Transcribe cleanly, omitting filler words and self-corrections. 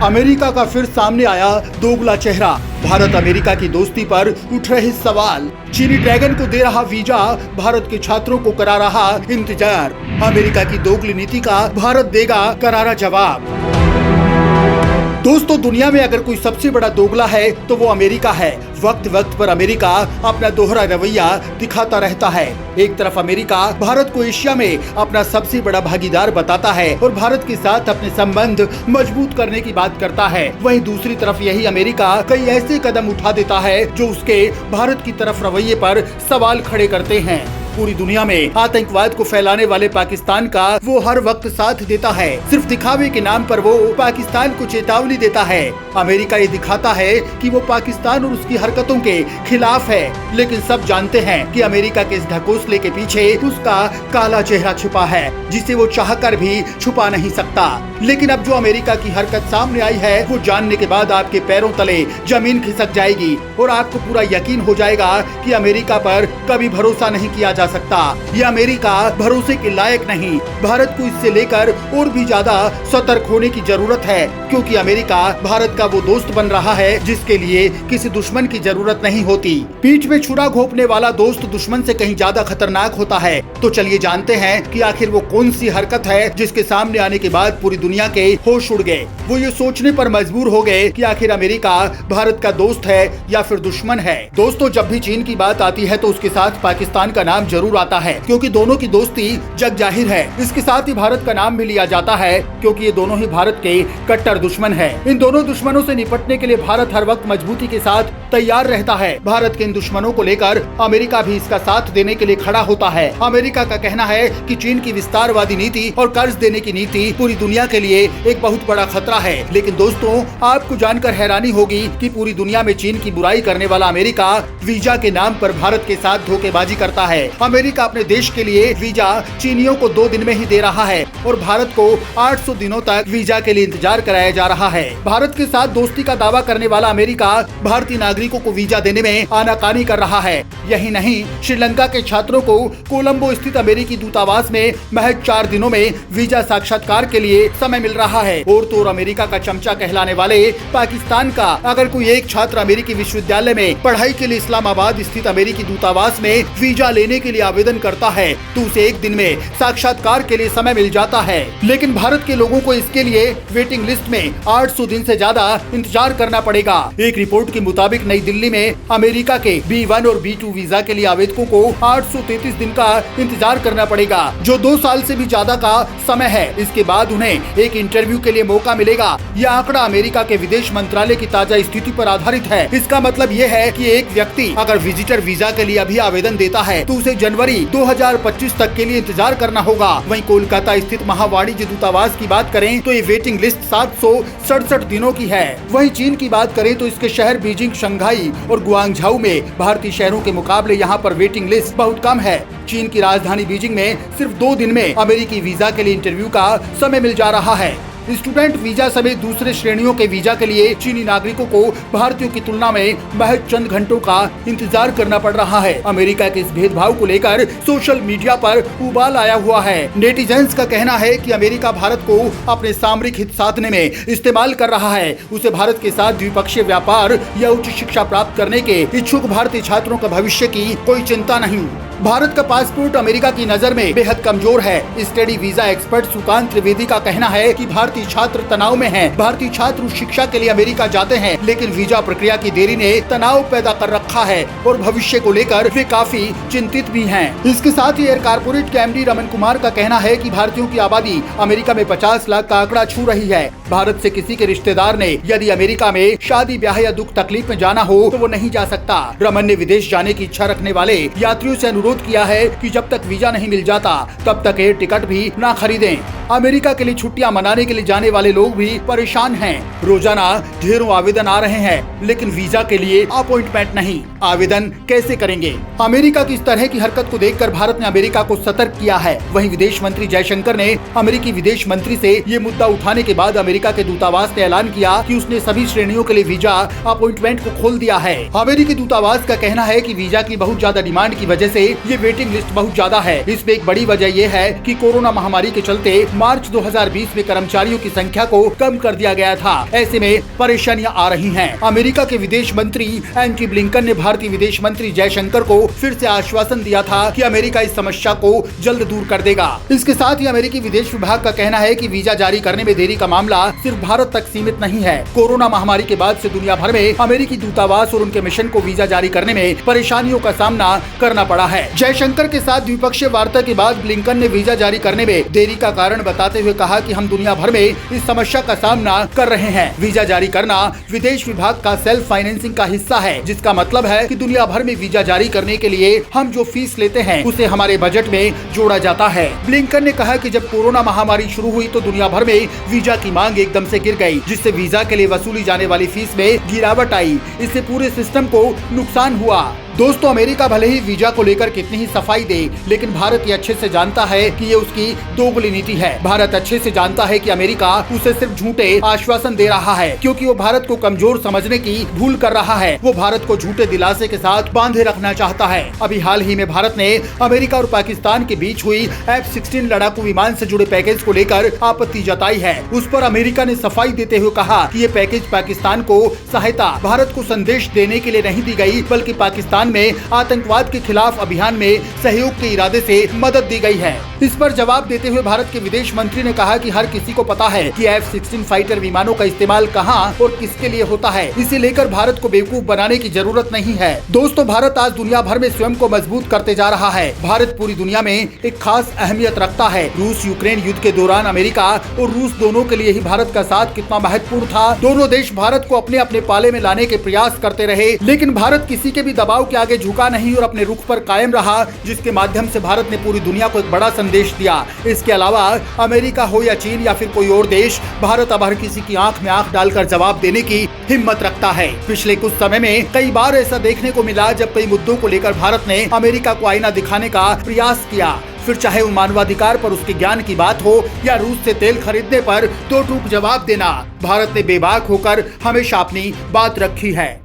America का फिर सामने आया दोगला चेहरा। भारत अमेरिका की दोस्ती पर उठ रहे सवाल। चीनी ड्रैगन को दे रहा वीजा, भारत के छात्रों को करा रहा इंतजार। अमेरिका की दोगली नीति का भारत देगा करारा जवाब। दोस्तों, दुनिया में अगर कोई सबसे बड़ा दोगला है तो वो अमेरिका है। वक्त वक्त पर अमेरिका अपना दोहरा रवैया दिखाता रहता है। एक तरफ अमेरिका भारत को एशिया में अपना सबसे बड़ा भागीदार बताता है और भारत के साथ अपने संबंध मजबूत करने की बात करता है। वहीं दूसरी तरफ यही अमेरिका कई ऐसे कदम उठा देता है जो उसके भारत की तरफ रवैये पर सवाल खड़े करते हैं। पूरी दुनिया में आतंकवाद को फैलाने वाले पाकिस्तान का वो हर वक्त साथ देता है। सिर्फ दिखावे के नाम पर वो पाकिस्तान को चेतावनी देता है। अमेरिका ये दिखाता है कि वो पाकिस्तान और उसकी हरकतों के खिलाफ है, लेकिन सब जानते हैं कि अमेरिका के इस ढकोसले के पीछे उसका काला चेहरा छुपा है, जिसे वो चाहकर भी छुपा नहीं सकता। लेकिन अब जो अमेरिका की हरकत सामने आई है, वो जानने के बाद आपके पैरों तले जमीन खिसक जाएगी और आपको पूरा यकीन हो जाएगा कि अमेरिका पर कभी भरोसा नहीं किया जा सकता। ये अमेरिका भरोसे के लायक नहीं। भारत को इससे लेकर और भी ज्यादा सतर्क होने की जरूरत है, क्योंकि अमेरिका भारत का वो दोस्त बन रहा है जिसके लिए किसी दुश्मन की जरूरत नहीं होती। पीठ में छुरा घोंपने वाला दोस्त दुश्मन से कहीं ज्यादा खतरनाक होता है। तो चलिए जानते हैं कि आखिर वो कौन सी हरकत है जिसके सामने आने के बाद पूरी दुनिया के होश उड़ गए। वो ये सोचने पर मजबूर हो गए कि आखिर अमेरिका भारत का दोस्त है या फिर दुश्मन है। दोस्तों, जब भी चीन की बात आती है तो उसके साथ पाकिस्तान का नाम जरूर आता है, क्योंकि दोनों की दोस्ती जग जाहिर है। इसके साथ ही भारत का नाम भी लिया जाता है, क्योंकि ये दोनों ही भारत के कट्टर दुश्मन है। इन दोनों दुश्मनों से निपटने के लिए भारत हर वक्त मजबूती के साथ तैयार रहता है। भारत के इन दुश्मनों को लेकर अमेरिका भी इसका साथ देने के लिए खड़ा होता है। अमेरिका का कहना है कि चीन की विस्तारवादी नीति और कर्ज देने की नीति पूरी दुनिया के लिए एक बहुत बड़ा खतरा है। लेकिन दोस्तों, आपको जानकर हैरानी होगी कि पूरी दुनिया में चीन की बुराई करने वाला अमेरिका वीजा के नाम पर भारत के साथ धोखेबाजी करता है। अमेरिका अपने देश के लिए वीजा चीनियों को 2 दिन में ही दे रहा है और भारत को 800 दिनों तक वीजा के लिए इंतजार कराया जा रहा है। भारत के साथ दोस्ती का दावा करने वाला अमेरिका भारतीय नागरिकों को वीजा देने में आनाकानी कर रहा है। यही नहीं, श्रीलंका के छात्रों को कोलंबो स्थित अमेरिकी दूतावास में महज 4 दिनों में वीजा साक्षात्कार के लिए समय मिल रहा है। और तो अमेरिका का चमचा कहलाने वाले पाकिस्तान का अगर कोई एक छात्र अमेरिकी विश्वविद्यालय में पढ़ाई के लिए इस्लामाबाद स्थित अमेरिकी दूतावास में वीजा लेने के लिए आवेदन करता है तो उसे 1 दिन में साक्षात्कार के लिए समय मिल जाता है। लेकिन भारत के लोगों को इसके लिए वेटिंग लिस्ट में 800 दिन से ज्यादा इंतजार करना पड़ेगा। एक रिपोर्ट के मुताबिक नई दिल्ली में अमेरिका के B1 और B2 वीजा के लिए आवेदकों को 833 दिन का इंतजार करना पड़ेगा, जो 2 साल से भी ज्यादा का समय है। इसके बाद उन्हें एक इंटरव्यू के लिए मौका मिलेगा। यह आंकड़ा अमेरिका के विदेश मंत्रालय की ताजा स्थिति पर आधारित है। इसका मतलब ये है कि एक व्यक्ति अगर विजिटर वीजा के लिए अभी आवेदन देता है तो उसे जनवरी 2025 तक के लिए इंतजार करना होगा। वहीं कोलकाता स्थित महावाणिज्य दूतावास की बात करें तो ये वेटिंग लिस्ट 767 दिनों की है। वहीं चीन की बात करें तो इसके शहर बीजिंग, शंघाई और गुआंगझाऊ में भारतीय शहरों के मुकाबले यहाँ पर वेटिंग लिस्ट बहुत कम है। चीन की राजधानी बीजिंग में सिर्फ 2 दिन में अमेरिकी वीजा के लिए इंटरव्यू का समय मिल जा रहा है। स्टूडेंट वीजा समेत दूसरे श्रेणियों के वीजा के लिए चीनी नागरिकों को भारतीयों की तुलना में महज चंद घंटों का इंतजार करना पड़ रहा है। अमेरिका के इस भेदभाव को लेकर सोशल मीडिया पर उबाल आया हुआ है। नेटिजन्स का कहना है कि अमेरिका भारत को अपने सामरिक हित साधने में इस्तेमाल कर रहा है। उसे भारत के साथ द्विपक्षीय व्यापार या उच्च शिक्षा प्राप्त करने के इच्छुक भारतीय छात्रों का भविष्य की कोई चिंता नहीं। भारत का पासपोर्ट अमेरिका की नजर में बेहद कमजोर है। Study visa expert Sukant Trivedi का कहना है कि भारतीय छात्र तनाव में हैं। भारतीय छात्र शिक्षा के लिए अमेरिका जाते हैं, लेकिन वीजा प्रक्रिया की देरी ने तनाव पैदा कर रखा है और भविष्य को लेकर वे काफी चिंतित भी हैं। इसके साथ ही एयर कारपोरेट के MD रमन कुमार का कहना है कि भारतीयों की आबादी अमेरिका में 50 लाख का आंकड़ा छू रही है। भारत से किसी के रिश्तेदार ने यदि अमेरिका में शादी ब्याह या दुख तकलीफ में जाना हो तो वो नहीं जा सकता। रमन ने विदेश जाने की इच्छा रखने वाले यात्रियों से अनुरोध किया है कि जब तक वीजा नहीं मिल जाता तब तक एयर टिकट भी ना खरीदें। अमेरिका के लिए छुट्टियां मनाने के लिए जाने वाले लोग भी परेशान हैं। रोजाना ढेरों आवेदन आ रहे हैं, लेकिन वीजा के लिए अपॉइंटमेंट नहीं। आवेदन कैसे करेंगे? अमेरिका की इस तरह की हरकत को देखकर भारत ने अमेरिका को सतर्क किया है। वहीं विदेश मंत्री जयशंकर ने अमेरिकी विदेश मंत्री से ये मुद्दा उठाने के बाद अमेरिका के दूतावास ने ऐलान किया कि उसने सभी श्रेणियों के लिए वीजा अपॉइंटमेंट को खोल दिया है। अमेरिकी दूतावास का कहना है कि वीजा की बहुत ज्यादा डिमांड की वजह से ये वेटिंग लिस्ट बहुत ज्यादा है। इसमें एक बड़ी वजह यह है कि कोरोना महामारी के चलते मार्च 2020 में कर्मचारियों की संख्या को कम कर दिया गया था। ऐसे में परेशानियां आ रही हैं। अमेरिका के विदेश मंत्री एंटनी ब्लिंकन ने भारतीय विदेश मंत्री जयशंकर को फिर से आश्वासन दिया था कि अमेरिका इस समस्या को जल्द दूर कर देगा। इसके साथ ही अमेरिकी विदेश विभाग का कहना है कि वीजा जारी करने में देरी का मामला सिर्फ भारत तक सीमित नहीं है। कोरोना महामारी के बाद से दुनिया भर में अमेरिकी दूतावास और उनके मिशन को वीजा जारी करने में परेशानियों का सामना करना पड़ा है। जयशंकर के साथ द्विपक्षीय वार्ता के बाद ब्लिंकन ने वीजा जारी करने में देरी का कारण बताते हुए कहा कि हम दुनिया भर में इस समस्या का सामना कर रहे हैं। वीजा जारी करना विदेश विभाग का सेल्फ फाइनेंसिंग का हिस्सा है, जिसका मतलब है कि दुनिया भर में वीजा जारी करने के लिए हम जो फीस लेते हैं उसे हमारे बजट में जोड़ा जाता है। ब्लिंकन ने कहा कि जब कोरोना महामारी शुरू हुई तो दुनिया भर में वीजा की मांग एकदम से गिर गई, जिससे वीजा के लिए वसूली जाने वाली फीस में गिरावट आई। इससे पूरे सिस्टम को नुकसान हुआ। दोस्तों, अमेरिका भले ही वीजा को लेकर कितनी ही सफाई दे, लेकिन भारत ये अच्छे से जानता है कि ये उसकी दोगली नीति है। भारत अच्छे से जानता है कि अमेरिका उसे सिर्फ झूठे आश्वासन दे रहा है, क्योंकि वो भारत को कमजोर समझने की भूल कर रहा है। वो भारत को झूठे दिलासे के साथ बांधे रखना चाहता है। अभी हाल ही में भारत ने अमेरिका और पाकिस्तान के बीच हुई F-16 लड़ाकू विमान से जुड़े पैकेज को लेकर आपत्ति जताई है। उस पर अमेरिका ने सफाई देते हुए कहा कि ये पैकेज पाकिस्तान को सहायता, भारत को संदेश देने के लिए नहीं दी गई, बल्कि पाकिस्तान में आतंकवाद के खिलाफ अभियान में सहयोग के इरादे से मदद दी गई है। इस पर जवाब देते हुए भारत के विदेश मंत्री ने कहा कि हर किसी को पता है कि F-16 फाइटर विमानों का इस्तेमाल कहां और किसके लिए होता है। इसे लेकर भारत को बेवकूफ बनाने की जरूरत नहीं है। दोस्तों, भारत आज दुनिया भर में स्वयं को मजबूत करते जा रहा है। भारत पूरी दुनिया में एक खास अहमियत रखता है। रूस यूक्रेन युद्ध के दौरान अमेरिका और रूस दोनों के लिए ही भारत का साथ कितना महत्वपूर्ण था। दोनों देश भारत को अपने अपने पाले में लाने के प्रयास करते रहे, लेकिन भारत किसी के भी दबाव के आगे झुका नहीं और अपने रुख पर कायम रहा, जिसके माध्यम से भारत ने पूरी दुनिया को एक बड़ा संदेश दिया। इसके अलावा अमेरिका हो या चीन या फिर कोई और देश, भारत अब हर किसी की आंख में आंख डालकर जवाब देने की हिम्मत रखता है। पिछले कुछ समय में कई बार ऐसा देखने को मिला जब कई मुद्दों को लेकर भारत ने अमेरिका को आईना दिखाने का प्रयास किया, फिर चाहे वो मानवाधिकार पर उसके ज्ञान की बात हो या रूस से तेल खरीदने पर दो टूक जवाब देना, भारत ने बेबाक होकर हमेशा अपनी बात रखी है।